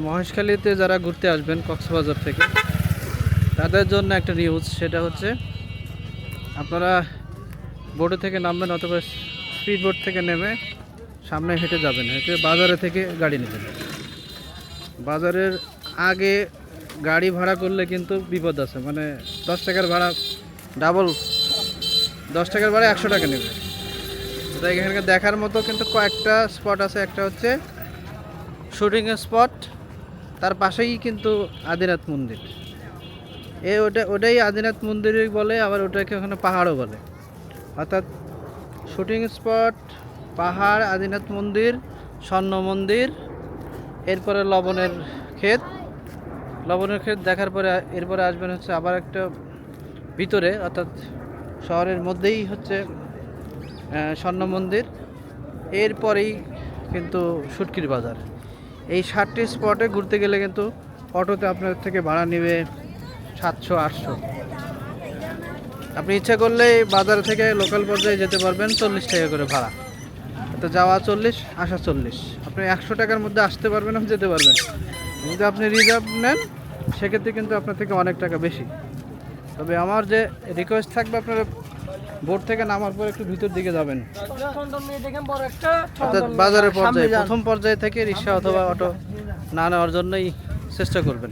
মহেশখালীতে যারা ঘুরতে আসবেন কক্সবাজার থেকে তাদের জন্য একটা নিউজ, সেটা হচ্ছে আপনারা বোটে থেকে নামবেন অথবা স্পিড বোট থেকে নেমে সামনে হেঁটে যাবেন, হেঁটে বাজারে থেকে গাড়ি নেবেন। বাজারের আগে গাড়ি ভাড়া করলে কিন্তু বিপদ আছে, মানে 10 টাকার ভাড়া ডাবল, 10 টাকার ভাড়া 100 টাকা নেবে। তো এখানে দেখার মতো কিন্তু কয়েকটা স্পট আছে। একটা হচ্ছে শুটিং স্পট, তার পাশেই কিন্তু আদিনাথ মন্দির। ওটাই আদিনাথ মন্দিরই বলে, আবার ওটাকে ওখানে পাহাড়ও বলে। অর্থাৎ শুটিং স্পট, পাহাড়, আদিনাথ মন্দির, স্বর্ণ মন্দির, এরপরে লবণের ক্ষেত। লবণের ক্ষেত দেখার পরে এরপরে আসবেন হচ্ছে আবার একটা ভিতরে, অর্থাৎ শহরের মধ্যেই হচ্ছে স্বর্ণ মন্দির। এরপরেই কিন্তু শুটকির বাজার। এই 7টি স্পটে ঘুরতে গেলে কিন্তু অটোতে আপনার থেকে ভাড়া নেবে 700-800। আপনি ইচ্ছা করলে বাজার থেকে লোকাল পর্যায়ে যেতে পারবেন 40 টাকা করে ভাড়া। তো যাওয়া 40, আসা 40। আপনি 100 টাকার মধ্যে আসতে পারবেন, যেতে পারবেন। যদি আপনি রিজার্ভ নেন সেক্ষেত্রে কিন্তু আপনার থেকে অনেক টাকা বেশি। তবে আমার যে রিকোয়েস্ট থাকবে, আপনারা বোট থেকে নামার পর একটু ভিতর দিকে যাবেন, অর্থাৎ বাজারের পর্যায়ে প্রথম পর্যায়ে থেকে রিক্সা অথবা অটো না নেওয়ার জন্যই চেষ্টা করবেন।